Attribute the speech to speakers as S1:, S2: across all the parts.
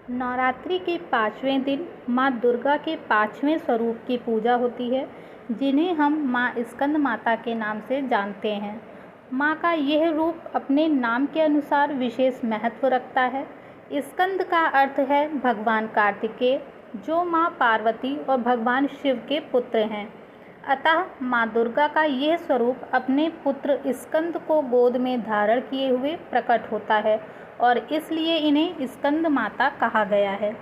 S1: नवरात्रि के 5वें दिन माँ दुर्गा के 5वें स्वरूप की पूजा होती है, जिन्हें हम माँ स्कंद माता के नाम से जानते हैं। माँ का यह रूप अपने नाम के अनुसार विशेष महत्व रखता है। स्कंद का अर्थ है भगवान कार्तिकेय, जो माँ पार्वती और भगवान शिव के पुत्र हैं। अतः माँ दुर्गा का यह स्वरूप अपने पुत्र स्कंद को गोद में धारण किए हुए प्रकट होता है और इसलिए इन्हें स्कंद माता कहा गया है।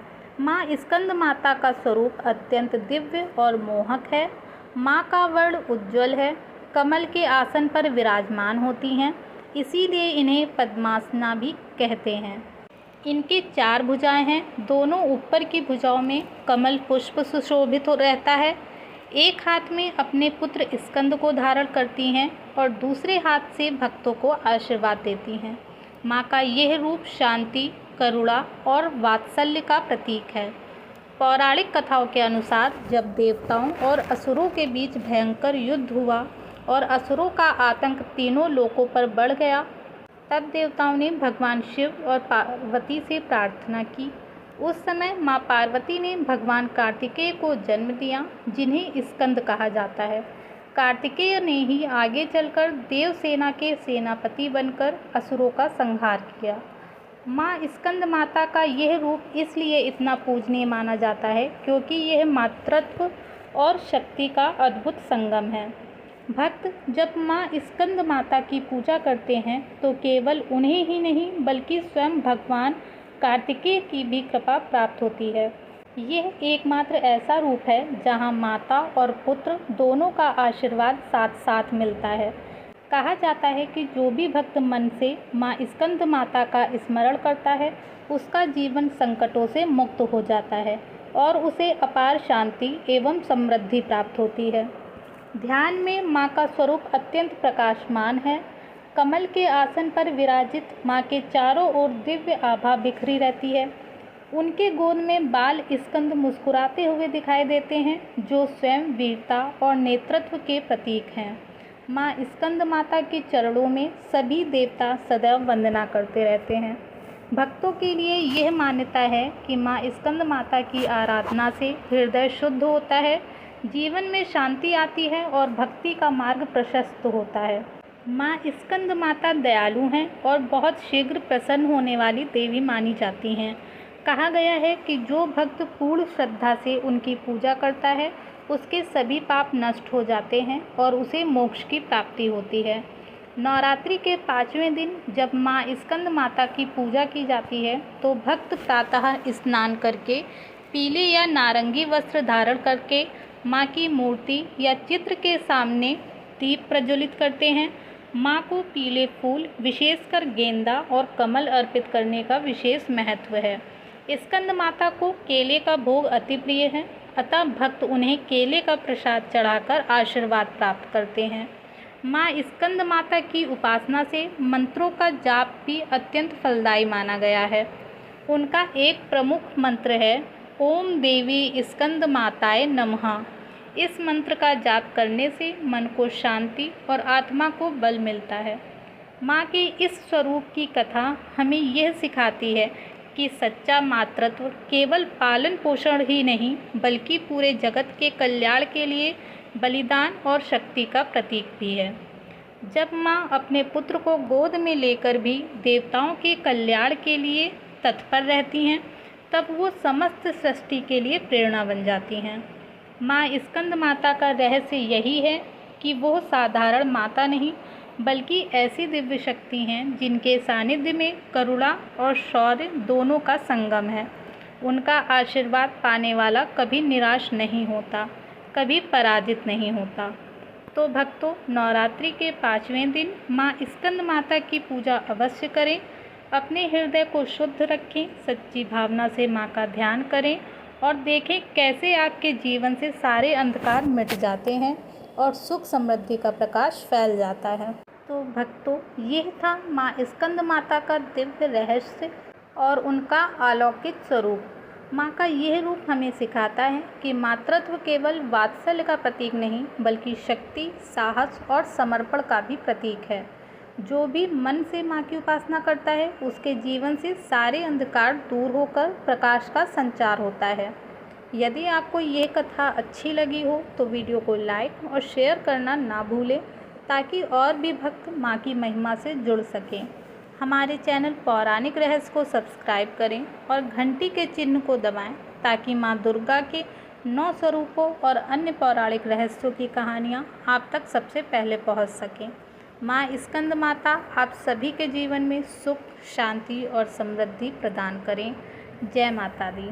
S1: माँ स्कंद माता का स्वरूप अत्यंत दिव्य और मोहक है। माँ का वर्ण उज्ज्वल है, कमल के आसन पर विराजमान होती हैं, इसीलिए इन्हें पद्मासना भी कहते हैं। इनके 4 भुजाएं हैं, दोनों ऊपर की भुजाओं में कमल पुष्प सुशोभित रहता है। एक हाथ में अपने पुत्र स्कंद को धारण करती हैं और दूसरे हाथ से भक्तों को आशीर्वाद देती हैं। माँ का यह रूप शांति, करुणा और वात्सल्य का प्रतीक है। पौराणिक कथाओं के अनुसार जब देवताओं और असुरों के बीच भयंकर युद्ध हुआ और असुरों का आतंक तीनों लोकों पर बढ़ गया, तब देवताओं ने भगवान शिव और पार्वती से प्रार्थना की। उस समय माँ पार्वती ने भगवान कार्तिकेय को जन्म दिया, जिन्हें स्कंद कहा जाता है। कार्तिकेय ने ही आगे चलकर देवसेना के सेनापति बनकर असुरों का संहार किया। माँ स्कंद माता का यह रूप इसलिए इतना पूजनीय माना जाता है क्योंकि यह मातृत्व और शक्ति का अद्भुत संगम है। भक्त जब माँ स्कंद माता की पूजा करते हैं तो केवल उन्हें ही नहीं बल्कि स्वयं भगवान कार्तिकेय की भी कृपा प्राप्त होती है। यह एकमात्र ऐसा रूप है जहाँ माता और पुत्र दोनों का आशीर्वाद साथ साथ मिलता है। कहा जाता है कि जो भी भक्त मन से माँ स्कंद माता का स्मरण करता है, उसका जीवन संकटों से मुक्त हो जाता है और उसे अपार शांति एवं समृद्धि प्राप्त होती है। ध्यान में माँ का स्वरूप अत्यंत प्रकाशमान है। कमल के आसन पर विराजित माँ के चारों ओर दिव्य आभा बिखरी रहती है। उनके गोद में बाल स्कंद मुस्कुराते हुए दिखाई देते हैं, जो स्वयं वीरता और नेतृत्व के प्रतीक हैं। माँ स्कंद माता के चरणों में सभी देवता सदैव वंदना करते रहते हैं। भक्तों के लिए यह मान्यता है कि माँ स्कंद माता की आराधना से हृदय शुद्ध होता है, जीवन में शांति आती है और भक्ति का मार्ग प्रशस्त होता है। माँ स्कंद माता दयालु हैं और बहुत शीघ्र प्रसन्न होने वाली देवी मानी जाती हैं। कहा गया है कि जो भक्त पूर्ण श्रद्धा से उनकी पूजा करता है, उसके सभी पाप नष्ट हो जाते हैं और उसे मोक्ष की प्राप्ति होती है। नवरात्रि के 5वें दिन जब माँ स्कंद माता की पूजा की जाती है तो भक्त प्रातः स्नान करके पीले या नारंगी वस्त्र धारण करके माँ की मूर्ति या चित्र के सामने दीप प्रज्वलित करते हैं। माँ को पीले फूल, विशेषकर गेंदा और कमल अर्पित करने का विशेष महत्व है। स्कंद माता को केले का भोग अति प्रिय है, अतः भक्त उन्हें केले का प्रसाद चढ़ाकर आशीर्वाद प्राप्त करते हैं। माँ स्कंद माता की उपासना से मंत्रों का जाप भी अत्यंत फलदायी माना गया है। उनका एक प्रमुख मंत्र है ओम देवी स्कंद माताय नमः। इस मंत्र का जाप करने से मन को शांति और आत्मा को बल मिलता है। माँ के इस स्वरूप की कथा हमें यह सिखाती है कि सच्चा मातृत्व केवल पालन पोषण ही नहीं बल्कि पूरे जगत के कल्याण के लिए बलिदान और शक्ति का प्रतीक भी है। जब माँ अपने पुत्र को गोद में लेकर भी देवताओं के कल्याण के लिए तत्पर रहती हैं, तब वो समस्त सृष्टि के लिए प्रेरणा बन जाती हैं। माँ स्कंद माता का रहस्य यही है कि वो साधारण माता नहीं बल्कि ऐसी दिव्य शक्ति हैं जिनके सानिध्य में करुणा और शौर्य दोनों का संगम है। उनका आशीर्वाद पाने वाला कभी निराश नहीं होता, कभी पराजित नहीं होता। तो भक्तों, नवरात्रि के 5वें दिन माँ स्कंद माता की पूजा अवश्य करें। अपने हृदय को शुद्ध रखें, सच्ची भावना से माँ का ध्यान करें और देखें कैसे आपके जीवन से सारे अंधकार मिट जाते हैं और सुख समृद्धि का प्रकाश फैल जाता है। तो भक्तों, यह था माँ स्कंद माता का दिव्य रहस्य और उनका अलौकिक स्वरूप। माँ का यह रूप हमें सिखाता है कि मातृत्व केवल वात्सल्य का प्रतीक नहीं बल्कि शक्ति, साहस और समर्पण का भी प्रतीक है। जो भी मन से माँ की उपासना करता है उसके जीवन से सारे अंधकार दूर होकर प्रकाश का संचार होता है। यदि आपको ये कथा अच्छी लगी हो तो वीडियो को लाइक और शेयर करना ना भूलें, ताकि और भी भक्त माँ की महिमा से जुड़ सकें। हमारे चैनल पौराणिक रहस्य को सब्सक्राइब करें और घंटी के चिन्ह को दबाएं, ताकि माँ दुर्गा के 9 स्वरूपों और अन्य पौराणिक रहस्यों की कहानियाँ आप तक सबसे पहले पहुँच सकें। माँ स्कंद माता आप सभी के जीवन में सुख, शांति और समृद्धि प्रदान करें। जय माता दी।